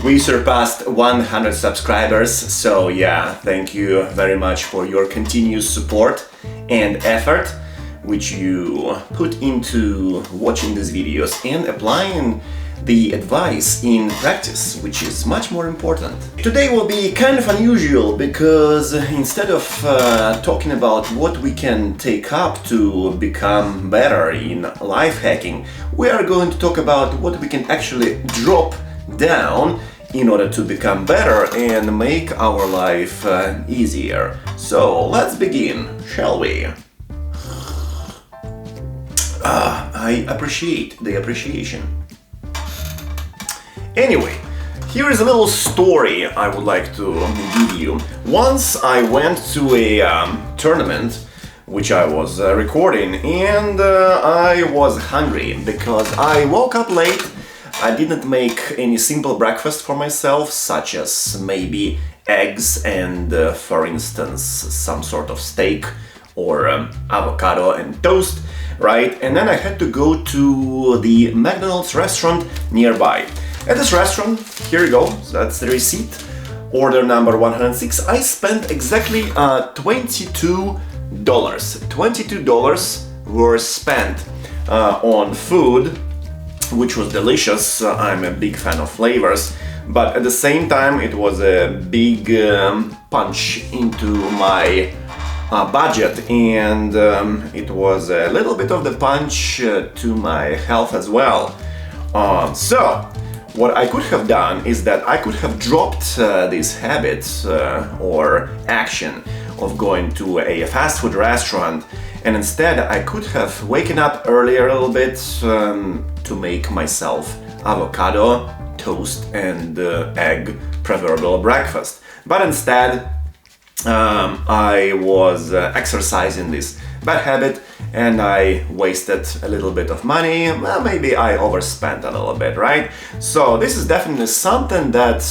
We surpassed 100 subscribers, so yeah, thank you very much for your continuous support and effort which you put into watching these videos and applying the advice in practice, which is much more important. Today will be kind of unusual because instead of talking about what we can take up to become better in life hacking, we are going to talk about what we can actually drop down in order to become better and make our life easier. So let's begin, shall we? I appreciate the appreciation. Anyway, here is a little story I would like to give you. Once I went to a tournament which I was recording, and I was hungry because I woke up late. I didn't make any simple breakfast for myself, such as maybe eggs and, for instance, some sort of steak or avocado and toast, right? And then I had to go to the McDonald's restaurant nearby. At this restaurant, here you go, so that's the receipt, order number 106, I spent exactly $22. $22 were spent on food, which was delicious. I'm a big fan of flavors, but at the same time it was a big punch into my budget, and it was a little bit of the punch to my health as well. So what I could have done is that I could have dropped this habit or action of going to a fast food restaurant, and instead I could have waken up earlier a little bit to make myself avocado, toast and egg, preferable breakfast. But instead I was exercising this bad habit and I wasted a little bit of money. Well, maybe I overspent a little bit, right? So this is definitely something that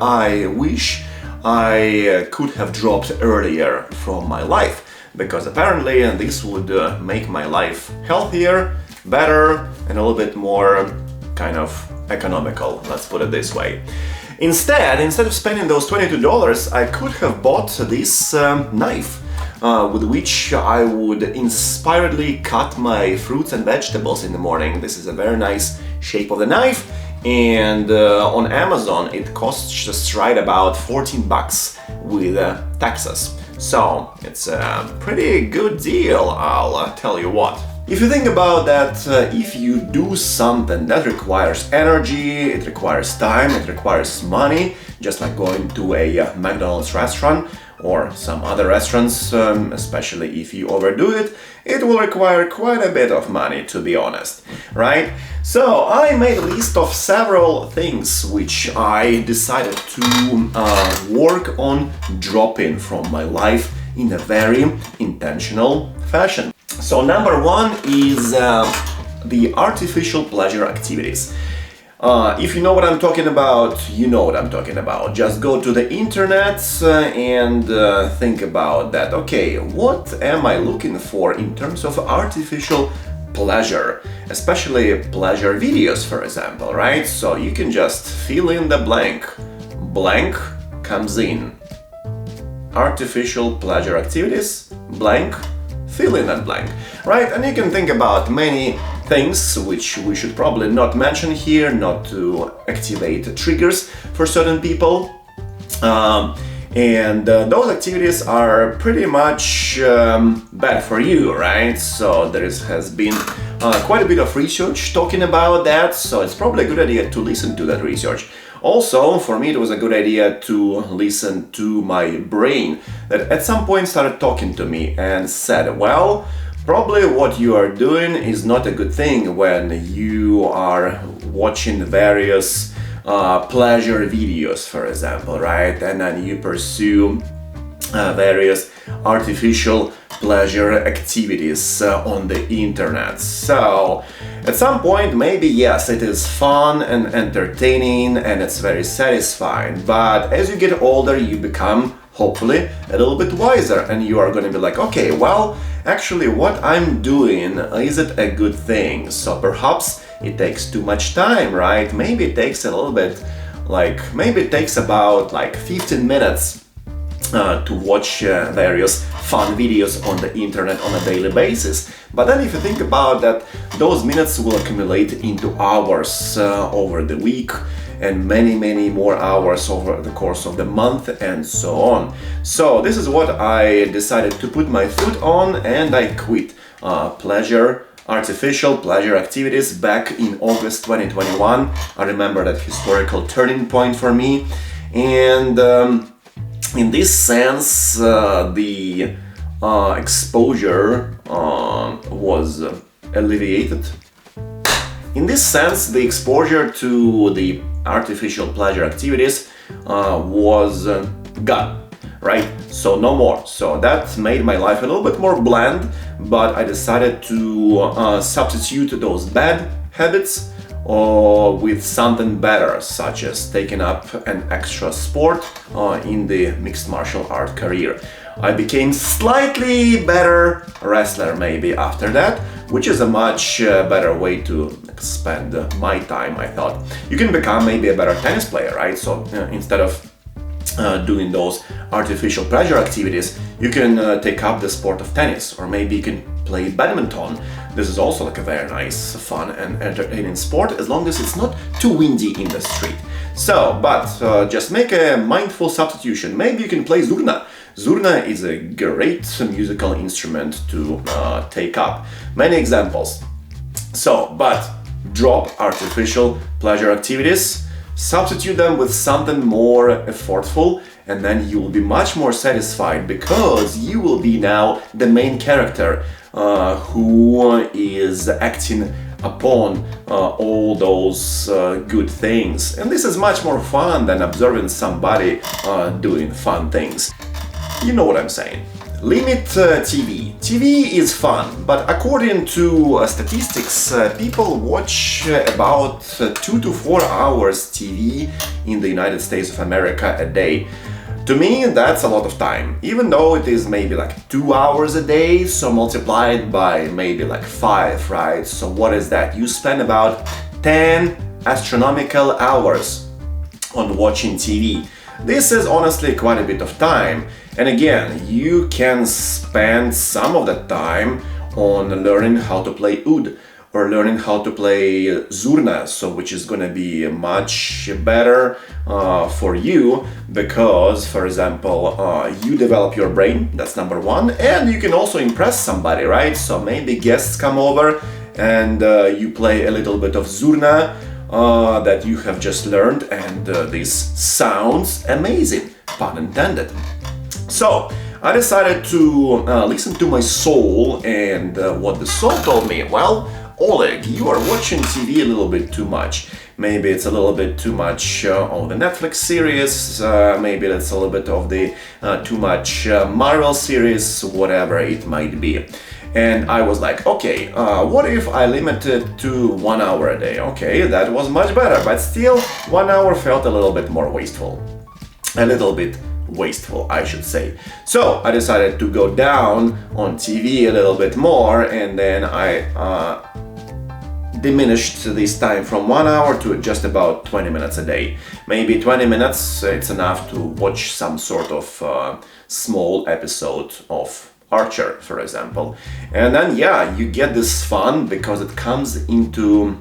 I wish I could have dropped earlier from my life, because apparently this would make my life healthier, better, and a little bit more kind of economical, let's put it this way. Instead of spending those $22, I could have bought this knife with which I would inspiredly cut my fruits and vegetables in the morning. This is a very nice shape of the knife, and on Amazon it costs just right about 14 bucks with taxes. So it's a pretty good deal, I'll tell you what. If you think about that, if you do something that requires energy, it requires time, it requires money, just like going to a McDonald's restaurant or some other restaurants, especially if you overdo it, it will require quite a bit of money, to be honest, right? So I made a list of several things which I decided to work on dropping from my life in a very intentional fashion. So number one is the artificial pleasure activities. If you know what I'm talking about, you know what I'm talking about. Just go to the internet and think about that. Okay, what am I looking for in terms of artificial pleasure? Especially pleasure videos, for example, right? So you can just fill in the blank. Blank comes in. Artificial pleasure activities, blank, fill in that blank, right? And you can think about many things which we should probably not mention here, not to activate triggers for certain people. And those activities are pretty much bad for you, right? So there has been quite a bit of research talking about that, so it's probably a good idea to listen to that research. Also, for me, it was a good idea to listen to my brain that at some point started talking to me and said, well, probably what you are doing is not a good thing when you are watching various pleasure videos, for example, right? And then you pursue various artificial pleasure activities on the internet. So at some point, maybe yes, it is fun and entertaining and it's very satisfying, but as you get older you become hopefully a little bit wiser and you are going to be like, okay, well, actually what I'm doing, is it a good thing? So perhaps it takes too much time, right? Maybe it takes a little bit like maybe it takes about like 15 minutes to watch various fun videos on the internet on a daily basis. But then if you think about that, those minutes will accumulate into hours over the week, and many more hours over the course of the month, and so on. So this is what I decided to put my foot on, and I quit artificial pleasure activities back in August 2021. I remember that historical turning point for me, and in this sense the exposure was alleviated. In this sense, the exposure to the artificial pleasure activities was gone, right? So no more. So that made my life a little bit more bland, but I decided to substitute those bad habits with something better, such as taking up an extra sport in the mixed martial art career. I became slightly better wrestler maybe after that, which is a much better way to spend my time, I thought. You can become maybe a better tennis player, right? So instead of doing those artificial pleasure activities, you can take up the sport of tennis, or maybe you can play badminton. This is also like a very nice, fun and entertaining sport, as long as it's not too windy in the street. So, but just make a mindful substitution. Maybe you can play zurna. Zurna is a great musical instrument to take up. Many examples. So, but drop artificial pleasure activities, substitute them with something more effortful, and then you will be much more satisfied, because you will be now the main character who is acting upon all those good things. And this is much more fun than observing somebody doing fun things. You know what I'm saying. Limit TV. TV is fun, but according to statistics, people watch about 2 to 4 hours TV in the United States of America a day. To me, that's a lot of time, even though it is maybe like 2 hours a day, so multiplied by maybe like 5, right? So what is that? You spend about 10 astronomical hours on watching TV. This is honestly quite a bit of time. And again, you can spend some of that time on learning how to play oud, or learning how to play zurna, so which is going to be much better for you, because, for example, you develop your brain, that's number one, and you can also impress somebody, right? So maybe guests come over and you play a little bit of zurna that you have just learned, and this sounds amazing, pun intended. So I decided to listen to my soul, and what the soul told me. Well, Oleg, you are watching TV a little bit too much. Maybe it's a little bit too much of the Netflix series, maybe it's a little bit of the too much Marvel series, whatever it might be. And I was like, okay, what if I limit it to 1 hour a day? Okay, that was much better, but still 1 hour felt a little bit more wasteful. A little bit wasteful, I should say. So I decided to go down on TV a little bit more, and then I diminished this time from 1 hour to just about 20 minutes a day. Maybe 20 minutes, it's enough to watch some sort of small episode of Archer, for example. And then, yeah, you get this fun because it comes into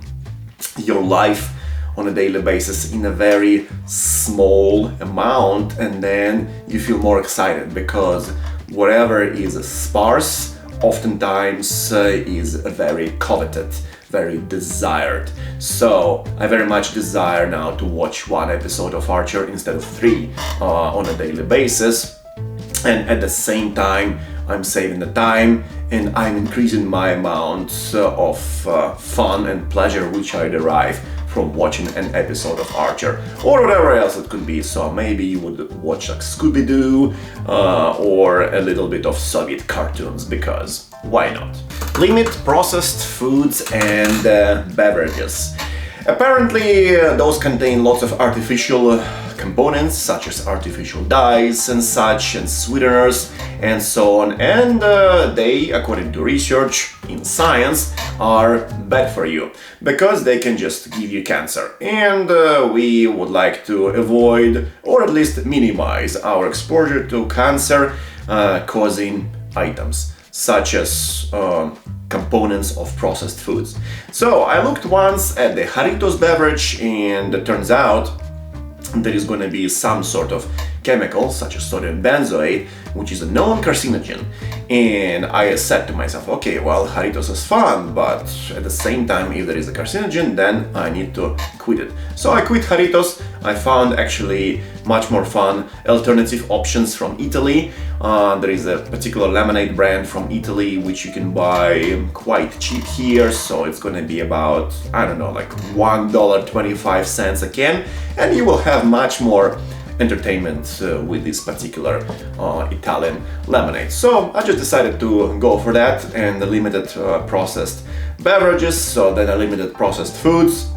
your life on a daily basis in a very small amount, and then you feel more excited because whatever is sparse oftentimes is very coveted, very desired. So I very much desire now to watch 1 episode of Archer instead of 3 on a daily basis, and at the same time I'm saving the time and I'm increasing my amount of fun and pleasure which I derive from watching an episode of Archer, or whatever else it could be. So maybe you would watch like Scooby-Doo or a little bit of Soviet cartoons, because why not? Limit processed foods and beverages. Apparently those contain lots of artificial components such as artificial dyes and such, and sweeteners and so on, and they, according to research in science, are bad for you because they can just give you cancer. And we would like to avoid, or at least minimize, our exposure to cancer causing items such as components of processed foods. So I looked once at the Jarritos beverage, and it turns out there is going to be some sort of chemical such as sodium benzoate, which is a known carcinogen. And I said to myself, okay, well, Jarritos is fun, but at the same time, if there is a carcinogen, then I need to quit it. So I quit Jarritos. I found actually much more fun alternative options from Italy. There is a particular lemonade brand from Italy which you can buy quite cheap here, so it's gonna be about, I don't know, like $1.25 a can, and you will have much more entertainment with this particular Italian lemonade. So I just decided to go for that, and the limited processed beverages, so then the limited processed foods.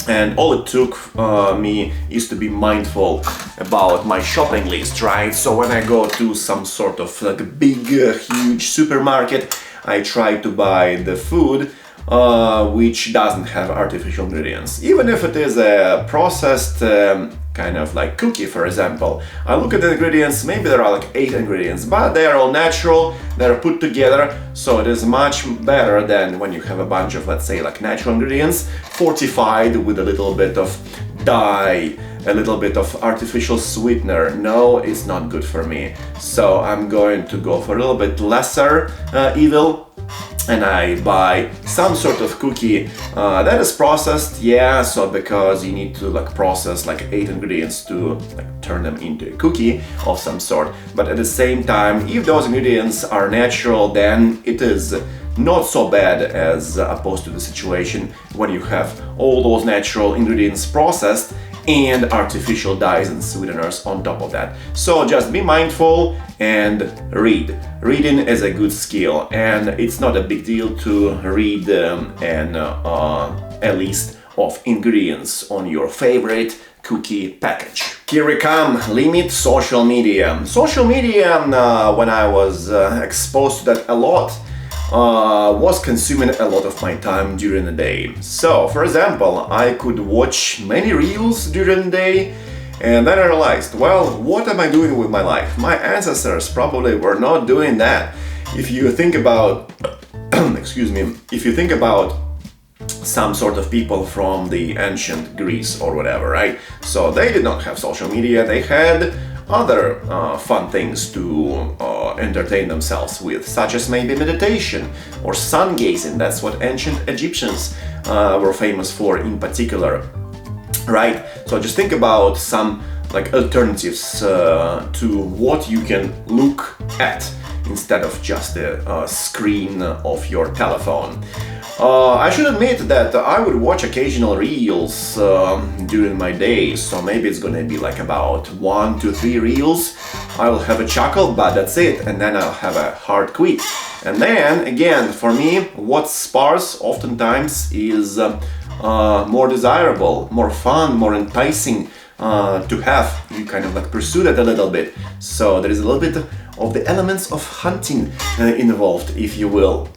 And all it took me is to be mindful about my shopping list, right? So when I go to some sort of like a big, huge supermarket, I try to buy the food which doesn't have artificial ingredients. Even if it is a processed kind of like cookie, for example. I look at the ingredients, maybe there are like 8 ingredients, but they are all natural, they're put together, so it is much better than when you have a bunch of, let's say, like natural ingredients, fortified with a little bit of dye, a little bit of artificial sweetener. No, it's not good for me. So I'm going to go for a little bit lesser evil, and I buy some sort of cookie that is processed, yeah, so because you need to like process like 8 ingredients to like turn them into a cookie of some sort. But at the same time, if those ingredients are natural, then it is not so bad as opposed to the situation when you have all those natural ingredients processed and artificial dyes and sweeteners on top of that. So just be mindful and read. Reading is a good skill, and it's not a big deal to read a list of ingredients on your favorite cookie package. Here we come, limit social media. Social media, when I was exposed to that a lot, was consuming a lot of my time during the day. So, for example, I could watch many reels during the day, and then I realized, well, what am I doing with my life? My ancestors probably were not doing that. If you think about, excuse me, if you think about some sort of people from the ancient Greece or whatever, right? So they did not have social media, they had other fun things to entertain themselves with, such as maybe meditation or sun gazing. That's what ancient Egyptians were famous for in particular, right? So just think about some like alternatives to what you can look at instead of just the screen of your telephone. I should admit that I would watch occasional reels during my day, so maybe it's gonna be like about 1 to 3 reels. I'll have a chuckle, but that's it, and then I'll have a hard quit. And then, again, for me, what's sparse oftentimes is more desirable, more fun, more enticing to have. You kind of like pursue that a little bit. So there is a little bit of the elements of hunting involved, if you will.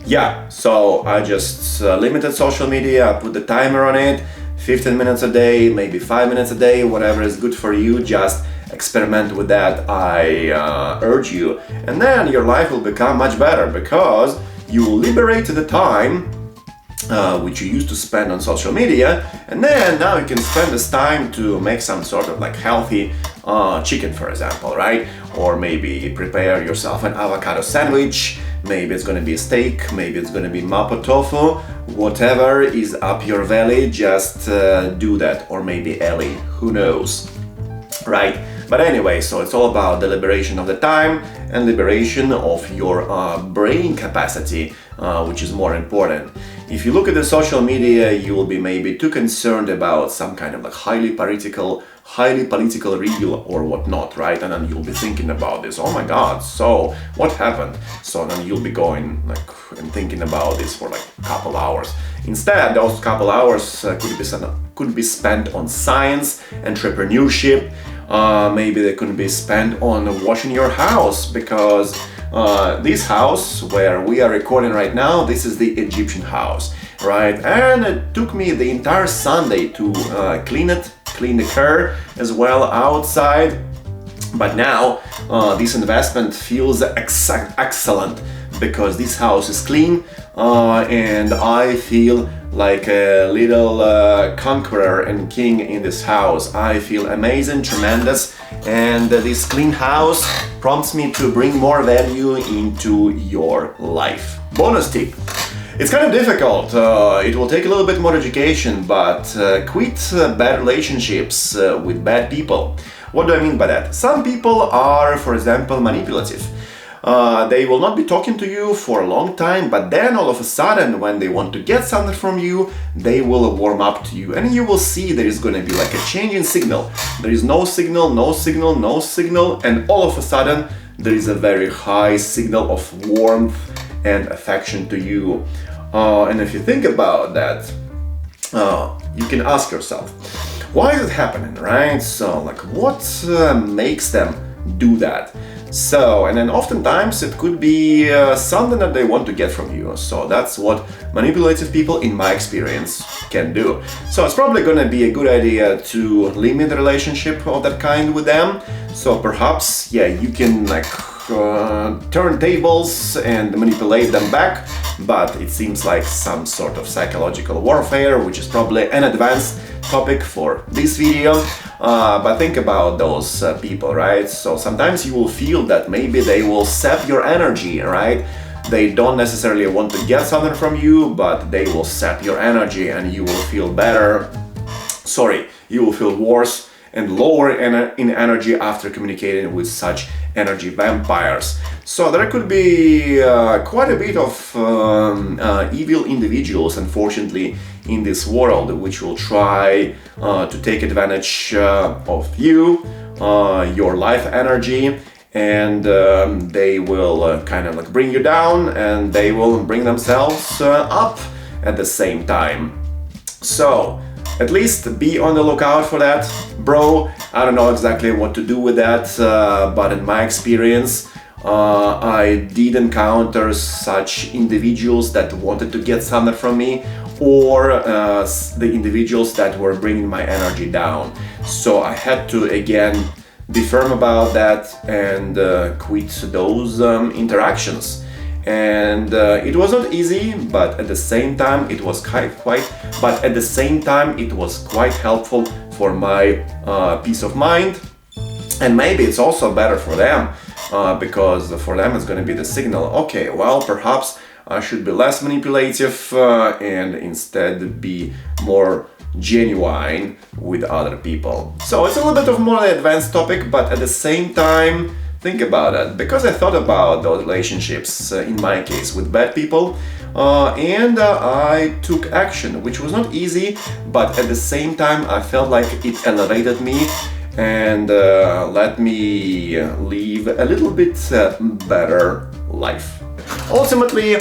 Yeah, so I just limited social media, I put the timer on it, 15 minutes a day, maybe 5 minutes a day, whatever is good for you, just experiment with that, I urge you. And then your life will become much better because you will liberate the time which you used to spend on social media, and then now you can spend this time to make some sort of like healthy chicken, for example, right? Or maybe prepare yourself an avocado sandwich, maybe it's gonna be a steak, maybe it's gonna be mapo tofu, whatever is up your valley, just do that, or maybe Ellie, who knows, right? But anyway, so it's all about the liberation of the time and liberation of your brain capacity, which is more important. If you look at the social media, you will be maybe too concerned about some kind of like highly political highly political reel or whatnot, right? And then you'll be thinking about this, oh my god, so what happened? So then you'll be going like and thinking about this for like a couple hours. Instead, those couple hours could be spent on science, entrepreneurship. Maybe they could be spent on washing your house, because this house where we are recording right now, this is the Egyptian house, right? And it took me the entire Sunday to clean the car as well outside. But now this investment feels excellent, because this house is clean and I feel like a little conqueror and king in this house. I feel amazing, tremendous, and this clean house prompts me to bring more value into your life. Bonus tip. It's kind of difficult, it will take a little bit more education, but quit bad relationships with bad people. What do I mean by that? Some people are, for example, manipulative. They will not be talking to you for a long time, but then all of a sudden, when they want to get something from you, they will warm up to you, and you will see there is going to be like a change in signal. There is no signal, no signal, no signal, and all of a sudden there is a very high signal of warmth and affection to you. And if you think about that, you can ask yourself, why is it happening, right? So like, what makes them do that? So, and then oftentimes it could be something that they want to get from you. So that's what manipulative people, in my experience, can do. So it's probably going to be a good idea to limit the relationship of that kind with them. So perhaps, yeah, you can like turn tables and manipulate them back, but it seems like some sort of psychological warfare, which is probably an advanced topic for this video. But think about those people, right? So sometimes you will feel that maybe they will sap your energy, right? They don't necessarily want to get something from you, but they will sap your energy and you will feel better. Sorry, you will feel worse and lower in energy after communicating with such energy vampires. So there could be quite a bit of evil individuals, unfortunately, in this world, which will try to take advantage of you, your life energy, and they will kind of like bring you down, and they will bring themselves up at the same time. So at least be on the lookout for that, bro. I don't know exactly what to do with that, but in my experience, I did encounter such individuals that wanted to get something from me, or the individuals that were bringing my energy down. So I had to again be firm about that and quit those interactions. And it was not easy, but at the same time it was quite helpful for my peace of mind. And maybe it's also better for them, because for them it's going to be the signal, okay, well, perhaps I should be less manipulative and instead be more genuine with other people. So it's a little bit of more advanced topic, but at the same time, think about it, because I thought about those relationships, in my case, with bad people, and I took action, which was not easy, but at the same time I felt like it elevated me and let me live a little bit better life. Ultimately,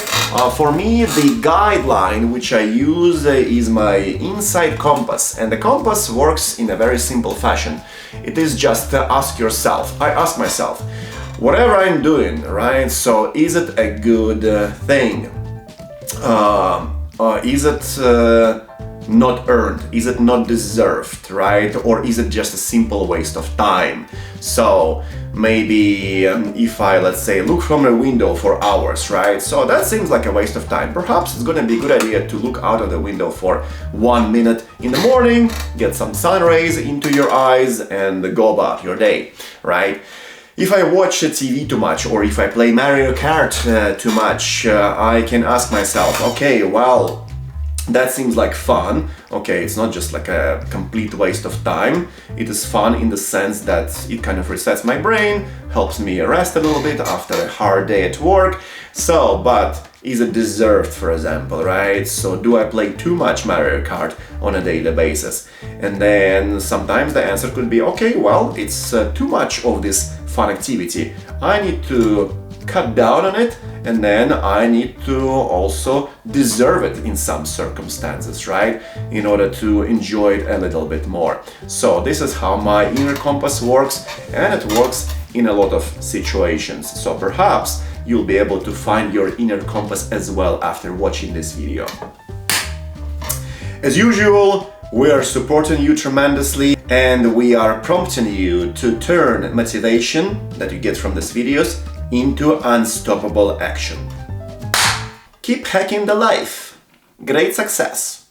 for me, the guideline which I use is my inside compass, and the compass works in a very simple fashion. It is just ask yourself, I ask myself, whatever I'm doing, right, so is it a good thing? Is it not earned? Is it not deserved, right? Or is it just a simple waste of time? So maybe if I, let's say, look from a window for hours, right? So that seems like a waste of time. Perhaps it's gonna be a good idea to look out of the window for 1 minute in the morning, get some sun rays into your eyes and go about your day, right? If I watch TV too much, or if I play Mario Kart too much, I can ask myself, okay, well, That seems like fun. Okay, it's not just like a complete waste of time. It is fun in the sense that it kind of resets my brain, helps me rest a little bit after a hard day at work. So, but is it deserved, for example, right? So do I play too much Mario Kart on a daily basis? And then sometimes the answer could be, okay, well, it's too much of this fun activity. I need to cut down on it, and then I need to also deserve it in some circumstances, right? In order to enjoy it a little bit more. So this is how my inner compass works, and it works in a lot of situations. So perhaps you'll be able to find your inner compass as well after watching this video. As usual, we are supporting you tremendously, and we are prompting you to turn motivation that you get from these videos into unstoppable action. Keep hacking the life. Great success!